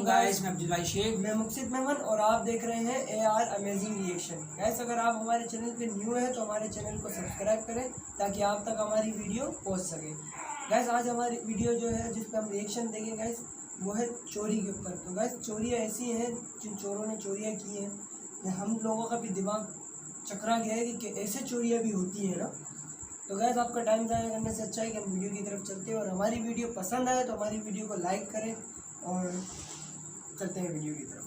वालेकुम गाइस, मैं अब्दुल भाई शेख। मैं मुक्सिद मेमन और आप देख रहे हैं AR अमेजिंग रिएक्शन। गाइस अगर आप हमारे चैनल पे न्यू है तो हमारे चैनल को सब्सक्राइब करें ताकि आप तक हमारी वीडियो पहुंच सके। गाइस आज हमारी वीडियो जो है जिस पे हम रिएक्शन देंगे गाइस वो है चोरी के ऊपर। तो गाइस चोरियाँ ऐसी हैं जिन चोरों ने चोरियाँ की हैं कि हम लोगों का भी दिमाग चकरा गया है कि ऐसे चोरियाँ भी होती हैं ना। तो गाइस आपका टाइम ज़ाया करने से अच्छा है कि हम वीडियो की तरफ चलते हैं और हमारी वीडियो पसंद आए तो हमारी वीडियो को लाइक करें और चलते हैं वीडियो की तरफ।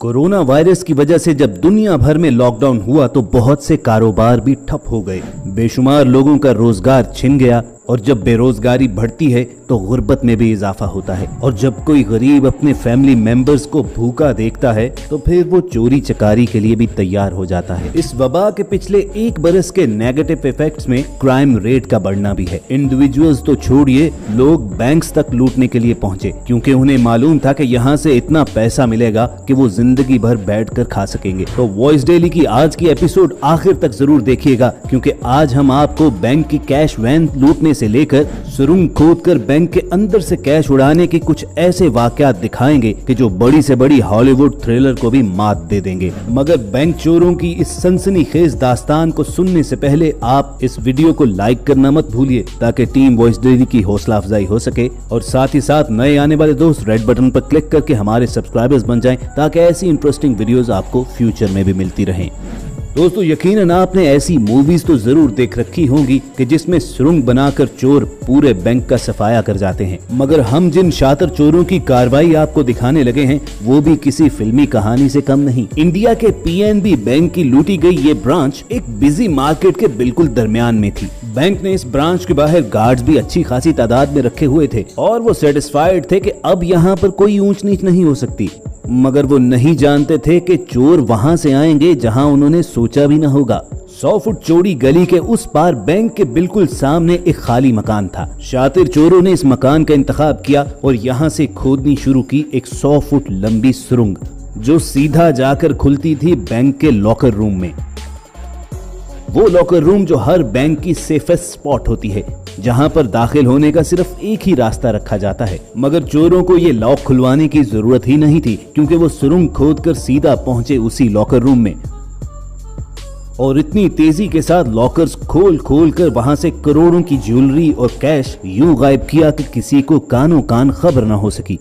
कोरोना वायरस की वजह से जब दुनिया भर में लॉकडाउन हुआ तो बहुत से कारोबार भी ठप हो गए। बेशुमार लोगों का रोजगार छिन गया और जब बेरोजगारी बढ़ती है तो गुर्बत में भी इजाफा होता है। और जब कोई गरीब अपने फैमिली मेंबर्स को भूखा देखता है तो फिर वो चोरी चकारी के लिए भी तैयार हो जाता है। इस वबा के पिछले एक बरस के नेगेटिव इफेक्ट्स में क्राइम रेट का बढ़ना भी है। इंडिविजुअल्स तो छोड़िए, लोग बैंक्स तक लूटने के लिए पहुंचे क्योंकि उन्हें मालूम था कि यहाँ से इतना पैसा मिलेगा कि वो जिंदगी भर बैठ कर खा सकेंगे। तो वॉइस डेली की आज की एपिसोड आखिर तक जरूर देखिएगा क्योंकि आज हम आपको बैंक की कैश वैन लूटने से लेकर सुरंग खोदकर बैंक के अंदर से कैश उड़ाने के कुछ ऐसे वाकयात दिखाएंगे कि जो बड़ी से बड़ी हॉलीवुड थ्रिलर को भी मात दे देंगे। मगर बैंक चोरों की इस सनसनीखेज दास्तान को सुनने से पहले आप इस वीडियो को लाइक करना मत भूलिए ताकि टीम वॉइस डेली की हौसला अफजाई हो सके और साथ ही साथ नए आने वाले दोस्त रेड बटन पर क्लिक करके हमारे सब्सक्राइबर्स बन जाएं ताकि ऐसी इंटरेस्टिंग वीडियोस आपको फ्यूचर में भी मिलती रहें। दोस्तों यकीनन आपने ऐसी मूवीज तो जरूर देख रखी होंगी कि जिसमें सुरंग बनाकर चोर पूरे बैंक का सफाया कर जाते हैं। मगर हम जिन शातिर चोरों की कार्रवाई आपको दिखाने लगे हैं वो भी किसी फिल्मी कहानी से कम नहीं। इंडिया के PNB बैंक की लूटी गई ये ब्रांच एक बिजी मार्केट के बिल्कुल दरमियान में थी। बैंक ने इस ब्रांच के बाहर गार्ड्स भी अच्छी खासी तादाद में रखे हुए थे और वो सेटिस्फाइड थे कि अब यहाँ पर कोई ऊंच नीच नहीं हो सकती। मगर वो नहीं जानते थे कि चोर वहां से आएंगे जहां उन्होंने सोचा भी न होगा। 100 फुट चौड़ी गली के उस पार बैंक के बिल्कुल सामने एक खाली मकान था। शातिर चोरों ने इस मकान का इंतखाब किया और यहाँ से खोदनी शुरू की एक 100 फुट लंबी सुरंग जो सीधा जाकर खुलती थी बैंक के लॉकर रूम में। वो लॉकर रूम जो हर बैंक की सेफेस्ट स्पॉट होती है जहां पर दाखिल होने का सिर्फ एक ही रास्ता रखा जाता है। मगर चोरों को ये लॉक खुलवाने की जरूरत ही नहीं थी क्योंकि वो सुरंग खोदकर सीधा पहुंचे उसी लॉकर रूम में और इतनी तेजी के साथ लॉकर्स खोल खोल कर वहां से करोड़ों की ज्वेलरी और कैश यूं गायब किया कि किसी को कानों कान खबर न हो सकी।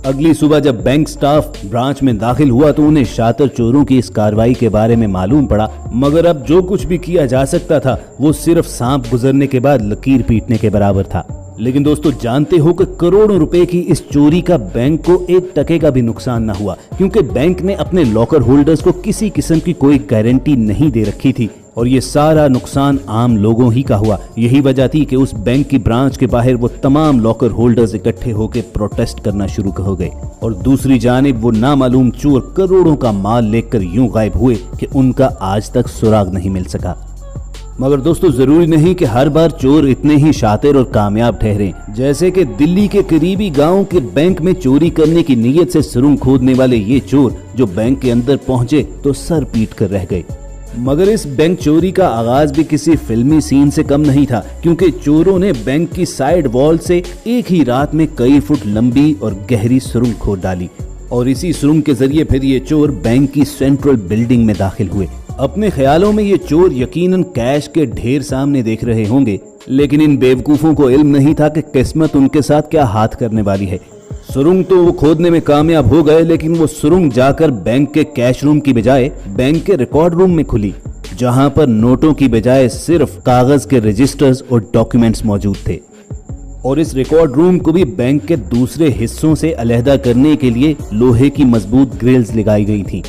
अगली सुबह जब बैंक स्टाफ ब्रांच में दाखिल हुआ तो उन्हें शातिर चोरों की इस कार्रवाई के बारे में मालूम पड़ा। मगर अब जो कुछ भी किया जा सकता था वो सिर्फ सांप गुजरने के बाद लकीर पीटने के बराबर था। लेकिन दोस्तों जानते हो कि करोड़ों रुपए की इस चोरी का बैंक को 1 टके का भी नुकसान न हुआ क्योंकि बैंक ने अपने लॉकर होल्डर्स को किसी किस्म की कोई गारंटी नहीं दे रखी थी और ये सारा नुकसान आम लोगों ही का हुआ। यही वजह थी कि उस बैंक की ब्रांच के बाहर वो तमाम लॉकर होल्डर्स इकट्ठे होकर प्रोटेस्ट करना शुरू हो गए और दूसरी जानिब वो नामालूम चोर करोड़ों का माल लेकर यूं गायब हुए कि उनका आज तक सुराग नहीं मिल सका। मगर दोस्तों जरूरी नहीं कि हर बार चोर इतने ही शातिर और कामयाब ठहरे। जैसे कि दिल्ली के करीबी गांव के बैंक में चोरी करने की नीयत से सुरंग खोदने वाले ये चोर जो बैंक के अंदर पहुंचे तो सर पीट कर रह गए। मगर इस बैंक चोरी का आगाज भी किसी फिल्मी सीन से कम नहीं था क्योंकि चोरों ने बैंक की साइड वॉल से एक ही रात में कई फुट लंबी और गहरी सुरंग खोद डाली और इसी सुरंग के जरिए फिर ये चोर बैंक की सेंट्रल बिल्डिंग में दाखिल हुए। अपने ख्यालों में ये चोर यकीनन कैश के ढेर सामने देख रहे होंगे लेकिन इन बेवकूफों को इल्म नहीं था कि किस्मत उनके साथ क्या हाथ करने वाली है। सुरंग तो वो खोदने में कामयाब हो गए लेकिन वो सुरंग जाकर बैंक के कैश रूम की बजाय बैंक के रिकॉर्ड रूम में खुली जहां पर नोटों की बजाय सिर्फ कागज के रजिस्टर्स और डॉक्यूमेंट्स मौजूद थे। और इस रिकॉर्ड रूम को भी बैंक के दूसरे हिस्सों से अलहदा करने के लिए लोहे की मजबूत ग्रिल्स लगाई गई थी।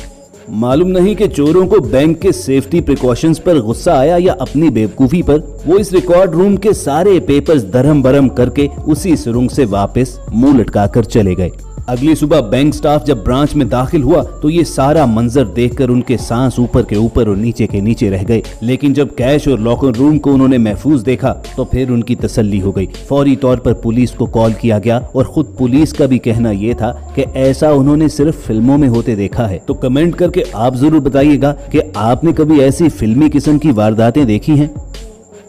मालूम नहीं कि चोरों को बैंक के सेफ्टी प्रिकॉशंस पर गुस्सा आया या अपनी बेवकूफी पर वो इस रिकॉर्ड रूम के सारे पेपर्स दरहम बरहम करके उसी सुरंग से वापस मुंह लटकाकर चले गए। अगली सुबह बैंक स्टाफ जब ब्रांच में दाखिल हुआ तो ये सारा मंजर देखकर उनके सांस ऊपर के ऊपर और नीचे के नीचे रह गए। लेकिन जब कैश और लॉकर रूम को उन्होंने महफूज देखा तो फिर उनकी तसल्ली हो गई। फौरी तौर पर पुलिस को कॉल किया गया और खुद पुलिस का भी कहना ये था कि ऐसा उन्होंने सिर्फ फिल्मों में होते देखा है। तो कमेंट करके आप जरूर बताइएगा कि आपने कभी ऐसी फिल्मी किस्म की वारदातें देखी हैं।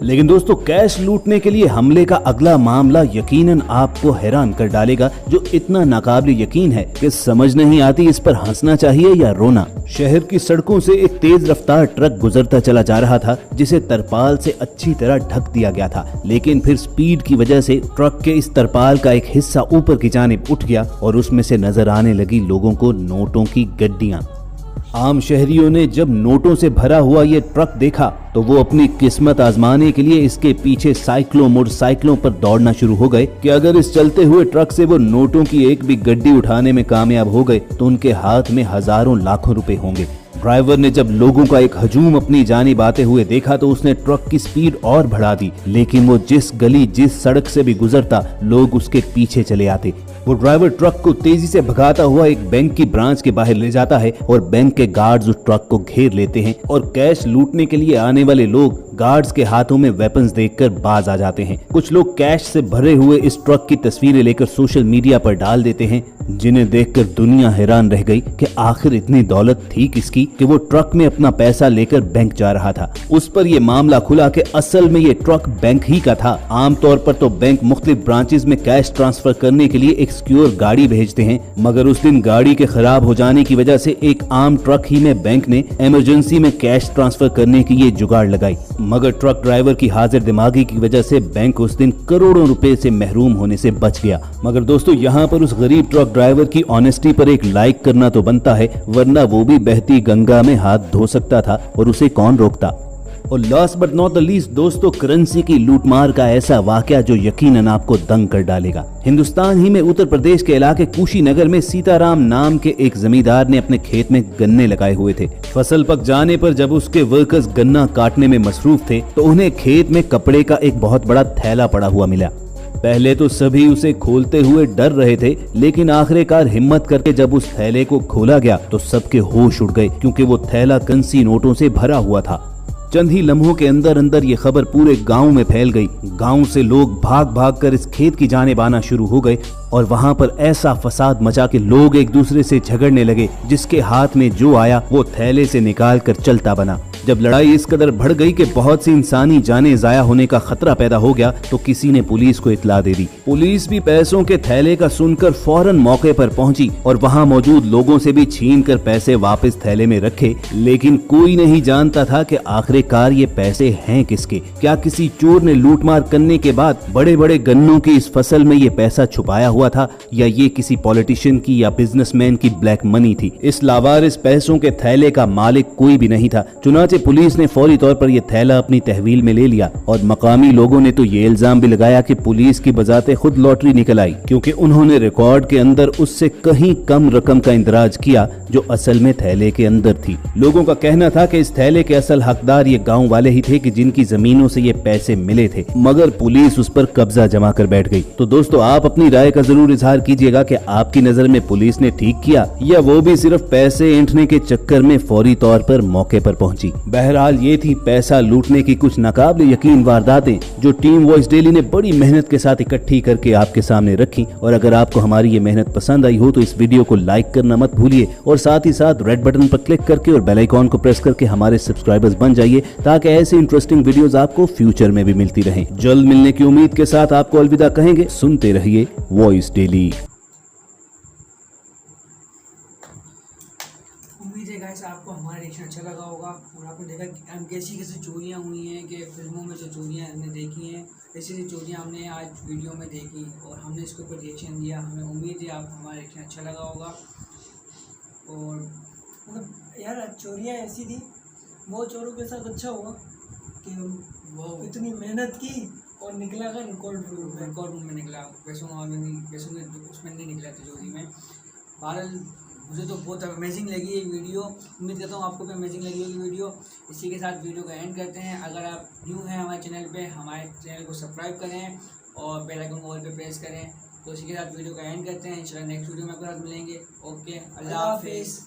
लेकिन दोस्तों कैश लूटने के लिए हमले का अगला मामला यकीनन आपको हैरान कर डालेगा, जो इतना नाकाबिल यकीन है कि समझ नहीं आती इस पर हंसना चाहिए या रोना। शहर की सड़कों से एक तेज रफ्तार ट्रक गुजरता चला जा रहा था, जिसे तरपाल से अच्छी तरह ढक दिया गया था, लेकिन फिर स्पीड की वजह से ट्रक के इस तरपाल का एक हिस्सा ऊपर की जानिब उठ गया और उसमें से नजर आने लगी लोगों को नोटों की गड्डियां। आम शहरियों ने जब नोटों से भरा हुआ ये ट्रक देखा तो वो अपनी किस्मत आजमाने के लिए इसके पीछे साइकिलों मोटरसाइकिलों पर दौड़ना शुरू हो गए कि अगर इस चलते हुए ट्रक से वो नोटों की एक भी गड्डी उठाने में कामयाब हो गए तो उनके हाथ में हजारों लाखों रुपए होंगे। ड्राइवर ने जब लोगों का एक हजूम अपनी जानिब आते हुए देखा तो उसने ट्रक की स्पीड और बढ़ा दी, लेकिन वो जिस गली जिस सड़क से भी गुजरता लोग उसके पीछे चले आते। वो ड्राइवर ट्रक को तेजी से भगाता हुआ एक बैंक की ब्रांच के बाहर ले जाता है और बैंक के गार्ड्स उस ट्रक को घेर लेते हैं और कैश लूटने के लिए आने वाले लोग गार्ड्स के हाथों में वेपन्स देखकर बाज आ जाते हैं। कुछ लोग कैश से भरे हुए इस ट्रक की तस्वीरें लेकर सोशल मीडिया पर डाल देते हैं, जिन्हें देखकर दुनिया हैरान रह गई कि आखिर इतनी दौलत थी किसकी कि वो ट्रक में अपना पैसा लेकर बैंक जा रहा था। उस पर यह मामला खुला कि असल में ये ट्रक बैंक ही का था। आमतौर पर तो बैंक मुख्तलिफ ब्रांचेस में कैश ट्रांसफर करने के लिए एक सिक्योर गाड़ी भेजते हैं, मगर उस दिन गाड़ी के खराब हो जाने की वजह से एक आम ट्रक ही में बैंक ने इमरजेंसी में कैश ट्रांसफर करने की ये जुगाड़ लगाई, मगर ट्रक ड्राइवर की हाजिर दिमागी की वजह से बैंक उस दिन करोड़ों रुपए से महरूम होने से बच गया। मगर दोस्तों यहाँ पर उस गरीब ट्रक ड्राइवर की ऑनेस्टी पर एक लाइक करना तो बनता है, वरना वो भी बहती गंगा में हाथ धो सकता था और उसे कौन रोकता। और last but not the least दोस्तों, करेंसी की लूटमार का ऐसा वाकया जो यकीनन आपको दंग कर डालेगा। हिंदुस्तान ही में उत्तर प्रदेश के इलाके कुशीनगर में सीताराम नाम के एक जमींदार ने अपने खेत में गन्ने लगाए हुए थे। फसल पक जाने पर जब उसके वर्कर्स गन्ना काटने में मसरूफ थे तो उन्हें खेत में कपड़े का एक बहुत बड़ा थैला पड़ा हुआ मिला। पहले तो सभी उसे खोलते हुए डर रहे थे, लेकिन आखिरकार हिम्मत करके जब उस थैले को खोला गया तो सबके होश उड़ गए, क्योंकि वो थैला करेंसी नोटों से भरा हुआ था। चंद ही लम्हों के अंदर अंदर ये खबर पूरे गांव में फैल गई। गांव से लोग भाग भाग कर इस खेत की जानिब आना शुरू हो गए और वहां पर ऐसा फसाद मचा कि लोग एक दूसरे से झगड़ने लगे। जिसके हाथ में जो आया वो थैले से निकाल कर चलता बना। जब लड़ाई इस कदर बढ़ गई कि बहुत सी इंसानी जानें जाया होने का खतरा पैदा हो गया तो किसी ने पुलिस को इत्तला दे दी। पुलिस भी पैसों के थैले का सुनकर फौरन मौके पर पहुंची और वहां मौजूद लोगों से भी छीन कर पैसे वापस थैले में रखे, लेकिन कोई नहीं जानता था कि आखिरकार ये पैसे हैं किसके। क्या किसी चोर ने लूटमार करने के बाद बड़े बड़े गन्नों की इस फसल में ये पैसा छुपाया हुआ था, या ये किसी पॉलिटिशियन की या बिजनेसमैन की ब्लैक मनी थी। इस लावारिस पैसों के थैले का मालिक कोई भी नहीं था। चुनाचे पुलिस ने फौरी तौर पर यह थैला अपनी तहवील में ले लिया और मकामी लोगों ने तो ये इल्जाम भी लगाया कि पुलिस की बजाते खुद लॉटरी निकल आई, क्योंकि उन्होंने रिकॉर्ड के अंदर उससे कहीं कम रकम का इंदराज किया जो असल में थैले के अंदर थी। लोगों का कहना था कि इस थैले के असल हकदार ये गांव वाले ही थे कि जिनकी जमीनों से ये पैसे मिले थे, मगर पुलिस उस पर कब्जा जमा कर बैठ गई। तो दोस्तों आप अपनी राय का जरूर इजहार कीजिएगा कि आपकी नजर में पुलिस ने ठीक किया या वो भी सिर्फ पैसे ऐंठने के चक्कर में फौरी तौर पर मौके पर पहुंची। बहरहाल ये थी पैसा लूटने की कुछ नाकाबिल यकीन वारदातें जो टीम वॉइस डेली ने बड़ी मेहनत के साथ इकट्ठी करके आपके सामने रखी। और अगर आपको हमारी ये मेहनत पसंद आई हो तो इस वीडियो को लाइक करना मत भूलिए और साथ ही साथ रेड बटन पर क्लिक करके और बेल आइकॉन को प्रेस करके हमारे सब्सक्राइबर्स बन जाइए, ताकि ऐसे इंटरेस्टिंग वीडियोस आपको फ्यूचर में भी मिलती रहें। जल्द मिलने की उम्मीद के साथ आपको अलविदा कहेंगे। सुनते रहिए वॉइस डेली। उम्मीद है गाइस आपको हमारा रिएक्शन अच्छा लगा होगा और आपने देखा कि कैसी चोरियाँ हुई हैं कि फिल्मों में जो चोरियाँ हमने देखी हैं ऐसी चोरियाँ हमने आज वीडियो में देखी और हमने इसके ऊपर रिएक्शन दिया। हमें उम्मीद है आपको हमारा रिएक्शन अच्छा लगा होगा। और मतलब यार चोरियाँ ऐसी थी, वो चोरों के साथ अच्छा हुआ कि वो इतनी मेहनत की और निकला का रिकॉर्ड रूम में निकला, पैसों के उसमें नहीं निकला तिजोरी में। बहरहाल मुझे तो बहुत अमेजिंग लगी ये वीडियो, उम्मीद करता हूँ आपको भी अमेजिंग लगी होगी वीडियो। इसी के साथ वीडियो का एंड करते हैं। अगर आप न्यू हैं हमारे चैनल पे, हमारे चैनल को सब्सक्राइब करें और बेल आइकन को ऑल पे प्रेस करें। तो इसी के साथ वीडियो का एंड करते हैं। इंशाल्लाह नेक्स्ट वीडियो में आपके साथ मिलेंगे। ओके, अल्लाह हाफिज़।